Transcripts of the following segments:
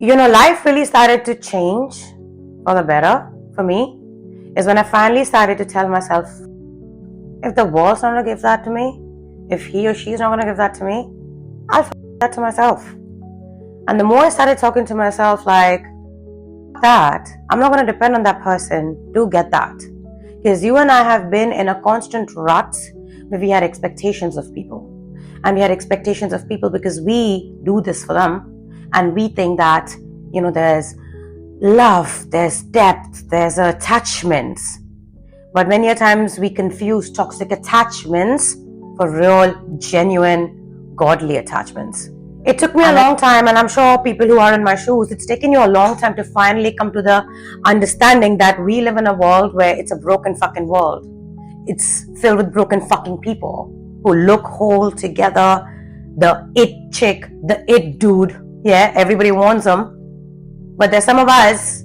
Life really started to change for the better for me is when I finally started to tell myself, if the world's not going to give that to me, if he or she's not going to give that to me, I'll that to myself. And the more I started talking to myself like, that, I'm not going to depend on that person to get that. Because you and I have been in a constant rut where we had expectations of people. And we had expectations of people because we do this for them. And we think that, there's love, there's depth, there's attachments. But many a times we confuse toxic attachments for real, genuine, godly attachments. It took me a long time, and I'm sure people who are in my shoes, it's taken you a long time to finally come to the understanding that we live in a world where it's a broken fucking world. It's filled with broken fucking people who look whole together. The it chick, the it dude, yeah, everybody wants them. But there's some of us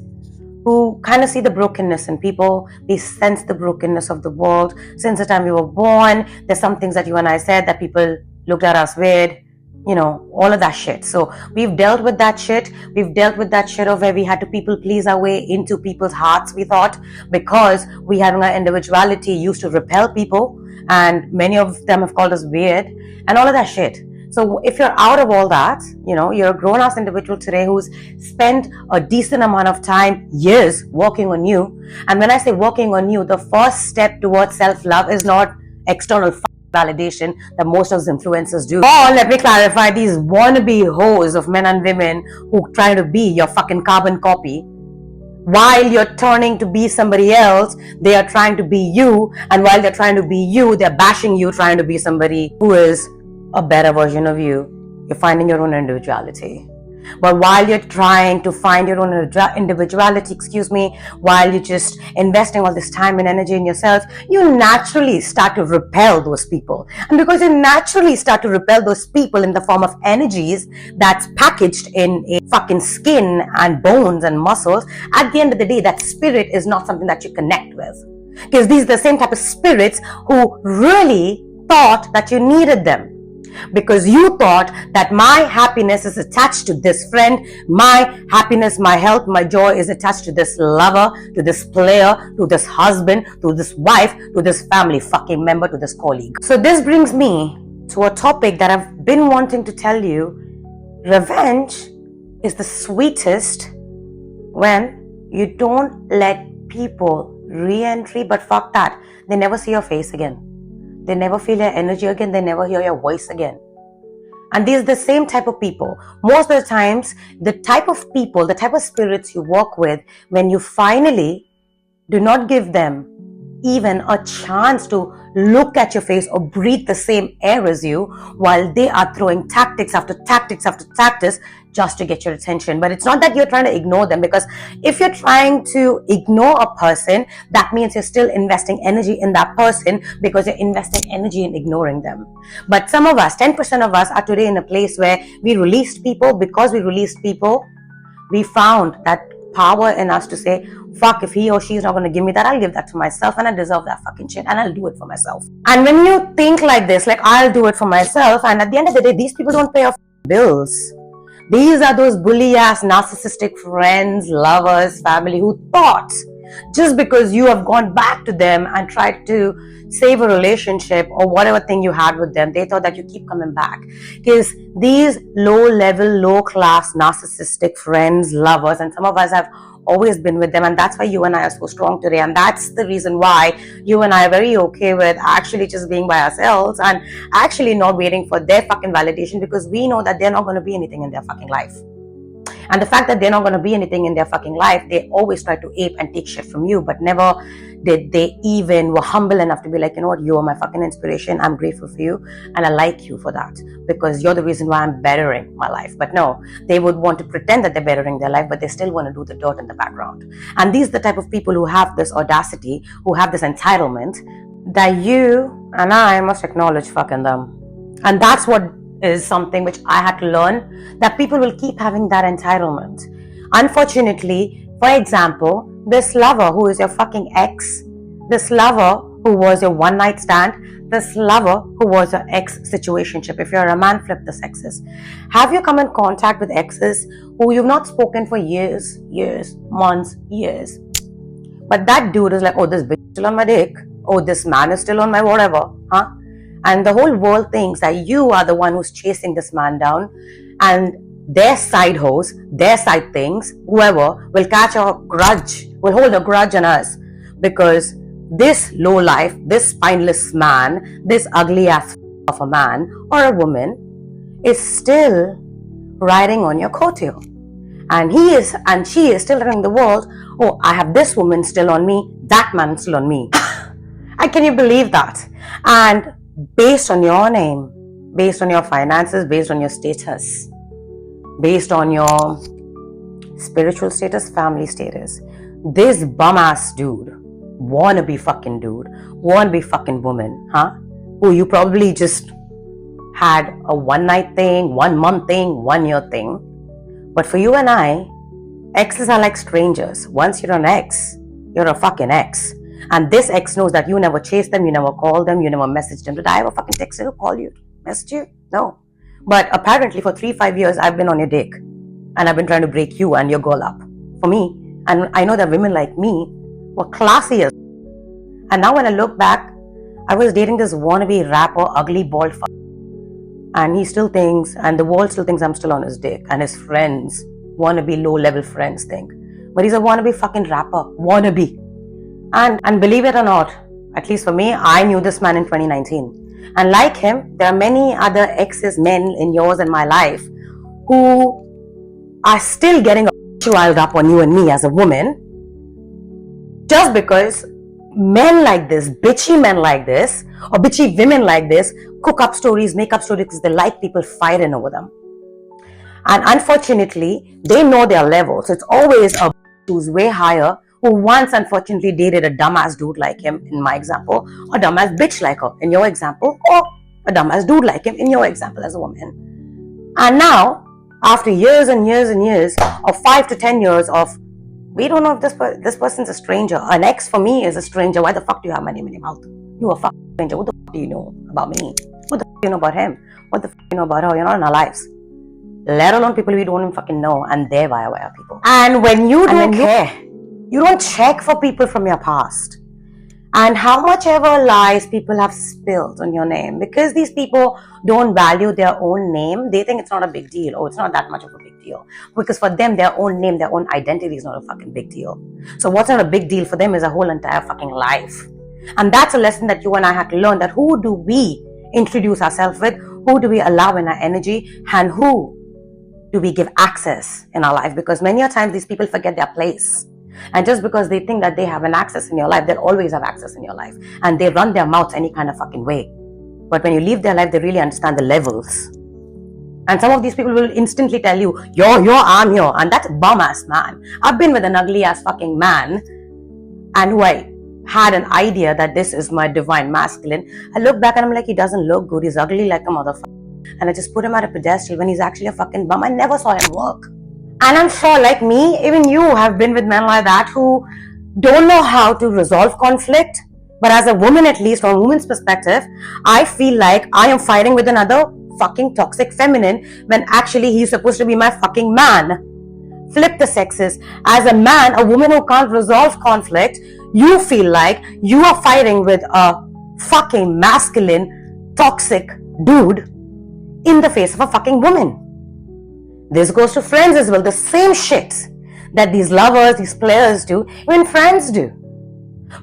who kind of see the brokenness in people. We sense the brokenness of the world. Since the time we were born, there's some things that you and I said that people looked at us weird. All of that shit. So we've dealt with that shit. We've dealt with that shit of where we had to people please our way into people's hearts, we thought, because we having our individuality used to repel people, and many of them have called us weird and all of that shit. So if you're out of all that, you're a grown-ass individual today who's spent a decent amount of time, years, working on you. And when I say working on you, the first step towards self-love is not external validation that most of the influencers do. Or let me clarify, these wannabe hoes of men and women who try to be your fucking carbon copy. While you're turning to be somebody else, they are trying to be you. And while they're trying to be you, they're bashing you, trying to be somebody who is a better version of you. You're finding your own individuality. But while you're trying to find your own individuality, while you're just investing all this time and energy in yourself, you naturally start to repel those people. And because you naturally start to repel those people in the form of energies that's packaged in a fucking skin and bones and muscles, at the end of the day, that spirit is not something that you connect with. Because these are the same type of spirits who really thought that you needed them. Because you thought that my happiness is attached to this friend, my happiness, my health, my joy is attached to this lover, to this player, to this husband, to this wife, to this family fucking member, to this colleague. So this brings me to a topic that I've been wanting to tell you. Revenge is the sweetest when you don't let people re-entry, but fuck that. They never see your face again. They never feel your energy again. They never hear your voice again. And these are the same type of people. Most of the times, the type of people, the type of spirits you work with, when you finally do not give them even a chance to look at your face or breathe the same air as you, while they are throwing tactics after tactics after tactics just to get your attention. But it's not that you're trying to ignore them, because if you're trying to ignore a person, that means you're still investing energy in that person, because you're investing energy in ignoring them. But some of us, 10% of us, are today in a place where we released people. Because we released people, we found that power in us to say, fuck, if he or she is not going to give me that, I'll give that to myself, and I deserve that fucking shit, and I'll do it for myself. And when you think like this, like, I'll do it for myself, and at the end of the day, these people don't pay off bills. These are those bully ass narcissistic friends, lovers, family who thought just because you have gone back to them and tried to save a relationship or whatever thing you had with them, they thought that you keep coming back. Because these low level, low class narcissistic friends, lovers, and some of us have always been with them, and that's why you and I are so strong today. And that's the reason why you and I are very okay with actually just being by ourselves and actually not waiting for their fucking validation, because we know that they're not going to be anything in their fucking life. And the fact that they're not going to be anything in their fucking life, they always try to ape and take shit from you, but never did they even were humble enough to be like, you know what, you are my fucking inspiration. I'm grateful for you, and I like you for that, because you're the reason why I'm bettering my life. But no, they would want to pretend that they're bettering their life, but they still want to do the dirt in the background. And these are the type of people who have this audacity, who have this entitlement, that you and I must acknowledge fucking them. And that's what is something which I had to learn, that people will keep having that entitlement. Unfortunately, for example, this lover who is your fucking ex, this lover who was your one night stand, this lover who was an ex-situationship. If you're a man, flip the sexes. Have you come in contact with exes who you've not spoken for years, months, years? But that dude is like, oh, this bitch is still on my dick. Oh, this man is still on my whatever. Huh? And the whole world thinks that you are the one who's chasing this man down. And their side hoes, their side things, whoever will catch a grudge, will hold a grudge on us. Because this low life, this spineless man, this ugly ass of a man or a woman is still riding on your coattail. And he is and she is still telling the world, oh, I have this woman still on me, that man still on me. And can you believe that? And based on your name, based on your finances, based on your status, based on your spiritual status, family status, this bum ass dude, wannabe fucking dude, wannabe fucking woman, who you probably just had a one night thing, 1 month thing, 1 year thing. But for you and I, exes are like strangers. Once you're an ex, you're a fucking ex. And this ex knows that you never chased them, you never called them, you never messaged them. Did I ever fucking text you, call you, message you? No. But apparently for 3-5 years, I've been on your dick. And I've been trying to break you and your girl up. For me. And I know that women like me were classy as. And now when I look back, I was dating this wannabe rapper, ugly bald fuck. And he still thinks, and the world still thinks I'm still on his dick. And his friends, wannabe low-level friends think. But he's a wannabe fucking rapper. Wannabe. And believe it or not, at least for me, I knew this man in 2019. And like him, there are many other exes, men in yours and my life, who are still getting riled up on you and me as a woman. Just because men like this, bitchy men like this, or bitchy women like this, cook up stories, make up stories because they like people fighting over them. And unfortunately, they know their level. So it's always a who's way higher, who once unfortunately dated a dumbass dude like him, in my example, or dumbass bitch like her, in your example, or a dumbass dude like him, in your example as a woman. And now, after years and years and years, or 5 to 10 years of, we don't know if this person's a stranger. An ex for me is a stranger. Why the fuck do you have my name in your mouth? You a fucking stranger. What the fuck do you know about me? What the fuck do you know about him? What the fuck do you know about her? You're not in our lives. Let alone people we don't even fucking know, and they're via people. And when you don't care, you don't check for people from your past. And how much ever lies people have spilled on your name, because these people don't value their own name, they think it's not a big deal. Oh, it's not that much of a big deal. Because for them, their own name, their own identity is not a fucking big deal. So what's not a big deal for them is a whole entire fucking life. And that's a lesson that you and I have to learn, that who do we introduce ourselves with, who do we allow in our energy, and who do we give access in our life? Because many a times these people forget their place. And just because they think that they have an access in your life, they'll always have access in your life. And they run their mouths any kind of fucking way. But when you leave their life, they really understand the levels. And some of these people will instantly tell you, I'm here. And that's bum ass man. I've been with an ugly ass fucking man, and who I had an idea that this is my divine masculine. I look back and I'm like, he doesn't look good. He's ugly like a motherfucker. And I just put him at a pedestal when he's actually a fucking bum. I never saw him work. And I'm sure, like me, even you have been with men like that who don't know how to resolve conflict. But as a woman, at least from a woman's perspective, I feel like I am fighting with another fucking toxic feminine when actually he's supposed to be my fucking man. Flip the sexes. As a man, a woman who can't resolve conflict, you feel like you are fighting with a fucking masculine, toxic dude in the face of a fucking woman. This goes to friends as well. The same shit that these lovers, these players do, even friends do.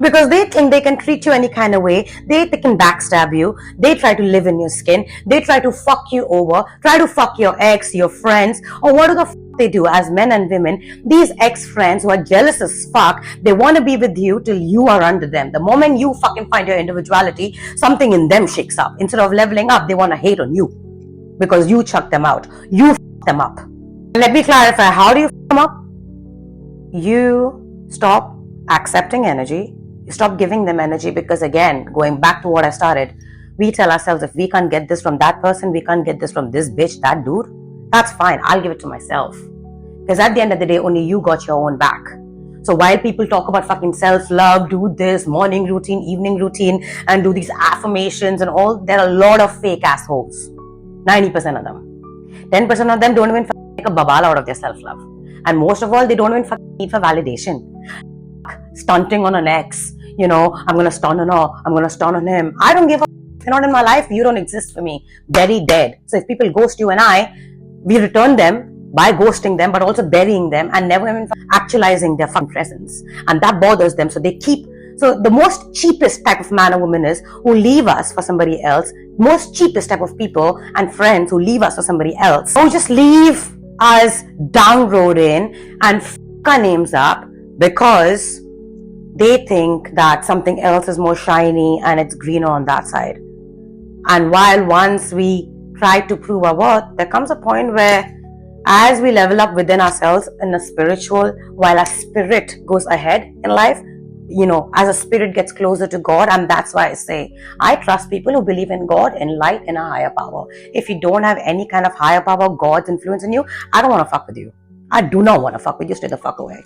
Because they think they can treat you any kind of way. They can backstab you. They try to live in your skin. They try to fuck you over. Try to fuck your ex, your friends. Or what do the fuck they do as men and women? These ex-friends who are jealous as fuck, they want to be with you till you are under them. The moment you fucking find your individuality, something in them shakes up. Instead of leveling up, they want to hate on you. Because you chuck them out. You f them up. Let me clarify. How do you f them up? You stop accepting energy. You stop giving them energy, because again, going back to what I started, we tell ourselves, if we can't get this from that person, we can't get this from this bitch, that dude, that's fine. I'll give it to myself. Because at the end of the day, only you got your own back. So while people talk about fucking self-love, do this morning routine, evening routine, and do these affirmations and all, there are a lot of fake assholes. 90% of them. 10% of them don't even make a babal out of their self-love. And most of all, they don't even need for validation. Stunting on an ex. You know, I'm going to stunt on her. I'm going to stunt on him. I don't give a if you're not in my life, you don't exist for me. Very dead. So if people ghost you and we return them by ghosting them, but also burying them and never even actualizing their fucking presence. And that bothers them. So they keep. So the most cheapest type of man or woman is who leave us for somebody else. Most cheapest type of people and friends who leave us for somebody else. Who just leave us downroading and f our names up because they think that something else is more shiny and it's greener on that side. And while once we try to prove our worth, there comes a point where as we level up within ourselves in a spiritual, while our spirit goes ahead in life, you know, as a spirit gets closer to God, and that's why I say, I trust people who believe in God, in light, in a higher power. If you don't have any kind of higher power, God's influence in you, I don't want to fuck with you. I do not want to fuck with you. Stay the fuck away.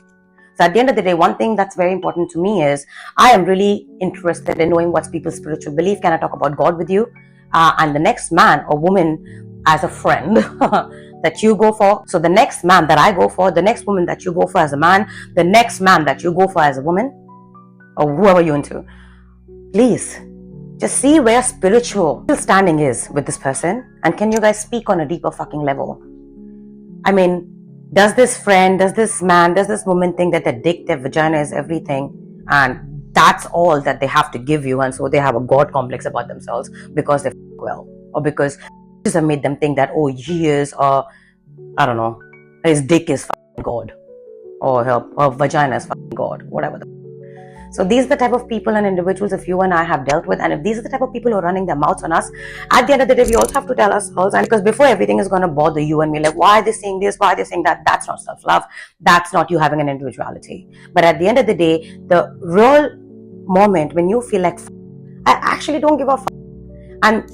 So at the end of the day, one thing that's very important to me is I am really interested in knowing what's people's spiritual belief. Can I talk about God with you? And the next man or woman as a friend that you go for. So the next man that I go for, the next woman that you go for as a man, the next man that you go for as a woman, or whoever you're into, please just see where spiritual standing is with this person, and can you guys speak on a deeper fucking level? I mean, does this friend, does this man, does this woman think that their dick, their vagina is everything, and that's all that they have to give you, and so they have a God complex about themselves because they well, or because this have made them think that, oh, he is, I don't know, his dick is fucking God, or her vagina is fucking God, whatever. So these are the type of people and individuals if you and I have dealt with, and if these are the type of people who are running their mouths on us, at the end of the day, we also have to tell ourselves, and because before everything is going to bother you and be like, why are they saying this, why are they saying that? That's not self-love. That's not you having an individuality. But at the end of the day, the real moment when you feel like, I actually don't give a fuck. And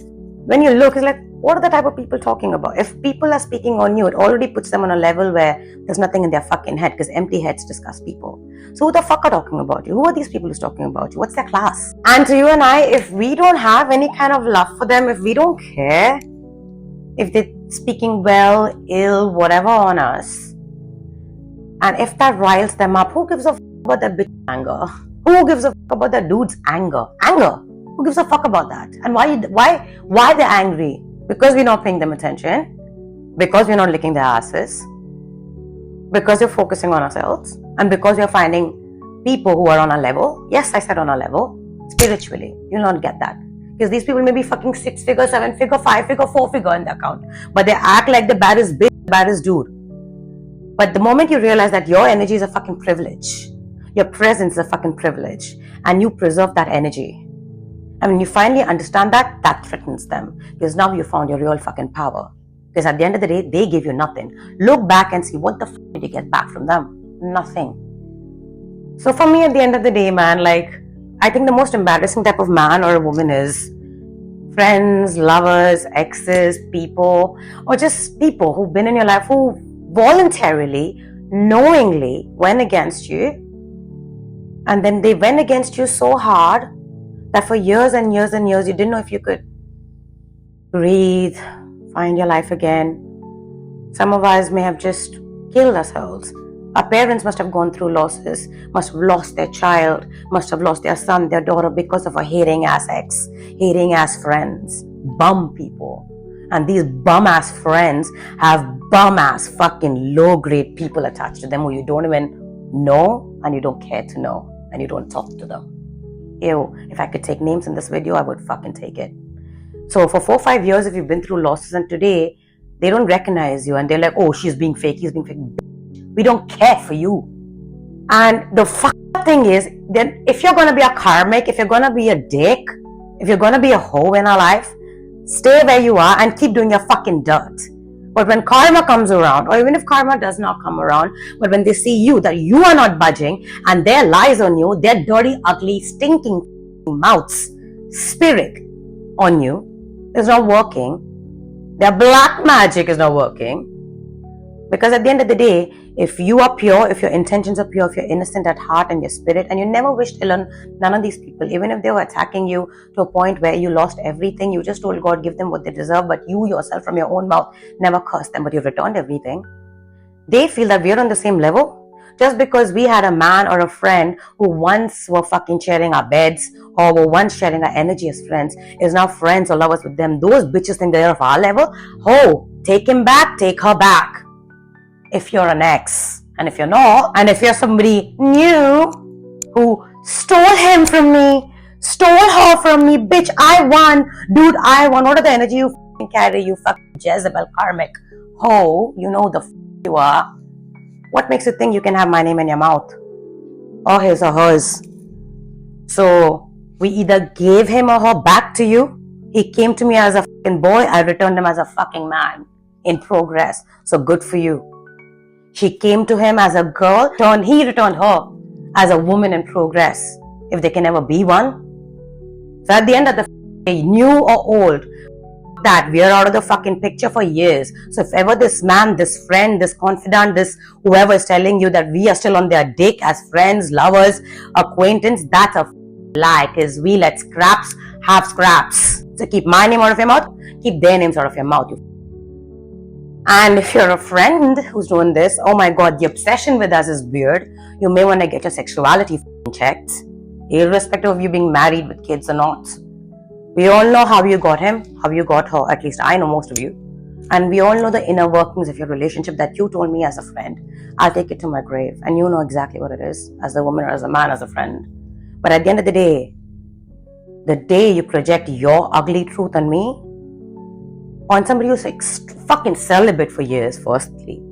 when you look, it's like, what are the type of people talking about? If people are speaking on you, it already puts them on a level where there's nothing in their fucking head, because empty heads discuss people. So who the fuck are talking about you? Who are these people who's talking about you? What's their class? And to you and I, if we don't have any kind of love for them, if we don't care, if they're speaking well, ill, whatever on us, and if that riles them up, who gives a fuck about that bitch anger? Who gives a fuck about that dude's anger? Anger. Who gives a fuck about that? And why they're angry? Because we're not paying them attention, because we're not licking their asses, because we're focusing on ourselves, and because we're finding people who are on our level. Yes, I said on our level, spiritually. You'll not get that. Because these people may be fucking 6-figure, 7-figure, 5-figure, 4-figure in their account. But they act like the baddest bitch, baddest dude. But the moment you realize that your energy is a fucking privilege, your presence is a fucking privilege, and you preserve that energy, and when you finally understand that, that threatens them. Because now you found your real fucking power. Because at the end of the day, they give you nothing. Look back and see what the fuck did you get back from them? Nothing. So for me, at the end of the day, man, like, I think the most embarrassing type of man or a woman is friends, lovers, exes, people, or just people who've been in your life who voluntarily, knowingly went against you. And then they went against you so hard that for years and years and years, you didn't know if you could breathe, find your life again. Some of us may have just killed ourselves. Our parents must have gone through losses, must have lost their child, must have lost their son, their daughter because of a hating ass ex, hating ass friends, bum people. And these bum ass friends have bum ass fucking low grade people attached to them who you don't even know and you don't care to know and you don't talk to them. Ew, if I could take names in this video, I would fucking take it. So for 4 or 5 years, if you've been through losses and today, they don't recognize you and they're like, oh, she's being fake, he's being fake. We don't care for you. And the fucking thing is, then if you're going to be a karmic, if you're going to be a dick, if you're going to be a hoe in our life, stay where you are and keep doing your fucking dirt. But when karma comes around, or even if karma does not come around, but when they see you, that you are not budging and their lies on you, their dirty, ugly, stinking mouths, spirit on you is not working, their black magic is not working, Because at the end of the day, if you are pure, if your intentions are pure, if you're innocent at heart and your spirit, and you never wished ill on none of these people, even if they were attacking you to a point where you lost everything, you just told God, give them what they deserve, but you yourself from your own mouth never cursed them, but you returned everything. They feel that we're on the same level. Just because we had a man or a friend who once were fucking sharing our beds or were once sharing our energy as friends is now friends or lovers with them. Those bitches think they're of our level. Oh, take him back, take her back. If you're an ex, and if you're not, and if you're somebody new who stole him from me, stole her from me, bitch, I won, dude, I won. What are the energy you fucking carry, you fucking Jezebel Karmic? Oh, you know the you are. What makes you think you can have my name in your mouth? Or his or hers? So, we either gave him or her back to you. He came to me as a fucking boy, I returned him as a fucking man in progress. So good for you. She came to him as a girl, he returned her as a woman in progress, if there can ever be one. So at the end of the day, new or old, that we are out of the fucking picture for years. So if ever this man, this friend, this confidant, this whoever is telling you that we are still on their dick as friends, lovers, acquaintance, that's a lie, because we let scraps have scraps. So keep my name out of your mouth, keep their names out of your mouth. And if you're a friend who's doing this, oh my god, the obsession with us is weird. You may want to get your sexuality checked, irrespective of you being married with kids or not. We all know how you got him, how you got her, at least I know most of you. And we all know the inner workings of your relationship that you told me as a friend. I'll take it to my grave, and you know exactly what it is, as a woman or as a man, as a friend. But at the end of the day you project your ugly truth on me, on somebody who's fucking celibate for years, firstly.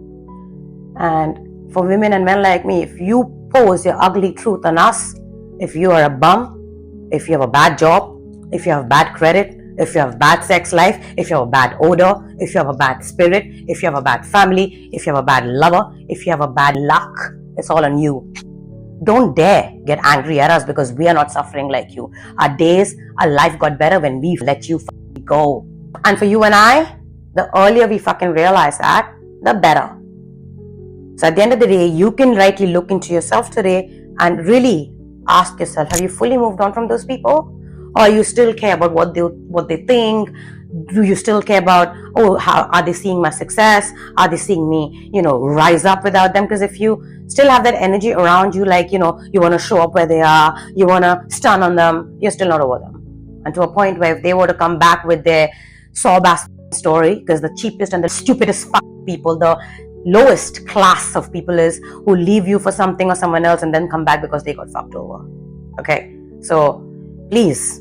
And for women and men like me, if you pose your ugly truth on us, if you are a bum, if you have a bad job, if you have bad credit, if you have bad sex life, if you have a bad odor, if you have a bad spirit, if you have a bad family, if you have a bad lover, if you have a bad luck, it's all on you. Don't dare get angry at us because we are not suffering like you. Our days, our life got better when we let you go. And for you and I, the earlier we fucking realize that, the better. So at the end of the day, you can rightly look into yourself today and really ask yourself, have you fully moved on from those people? Or you still care about what they think? Do you still care about, oh, how are they seeing my success? Are they seeing me, rise up without them? Because if you still have that energy around you, like, you want to show up where they are, you want to stun on them, you're still not over them. And to a point where if they were to come back with their sob-ass story, because the cheapest and the stupidest people, the lowest class of people is who leave you for something or someone else and then come back because they got fucked over. Okay? So, please,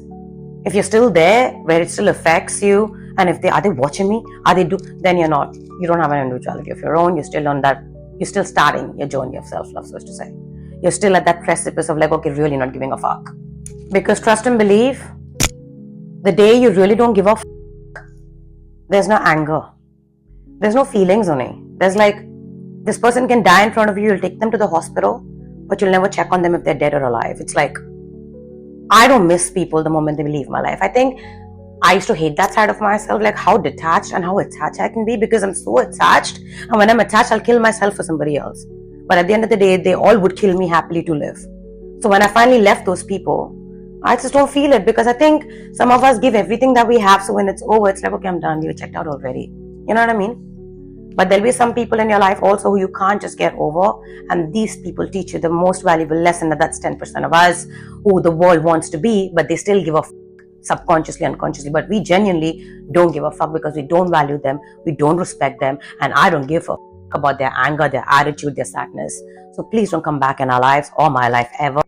if you're still there, where it still affects you, and if are they watching me? Then you're not. You don't have an individuality of your own. You're still on that, you're still starting your journey of self-love, so to say. You're still at that precipice of like, okay, really not giving a fuck. Because trust and believe, the day you really don't give a fuck, there's no anger. There's no feelings on it. There's like, this person can die in front of you, you'll take them to the hospital, but you'll never check on them if they're dead or alive. It's like, I don't miss people the moment they leave my life. I think I used to hate that side of myself, like how detached and how attached I can be, because I'm so attached. And when I'm attached, I'll kill myself for somebody else. But at the end of the day, they all would kill me happily to live. So when I finally left those people, I just don't feel it, because I think some of us give everything that we have. So when it's over, it's like, okay, I'm done. You checked out already. You know what I mean? But there'll be some people in your life also who you can't just get over. And these people teach you the most valuable lesson, that's 10% of us who the world wants to be, but they still give a fuck, subconsciously, unconsciously. But we genuinely don't give a fuck because we don't value them, we don't respect them, and I don't give a fuck about their anger, their attitude, their sadness. So please don't come back in our lives or my life ever.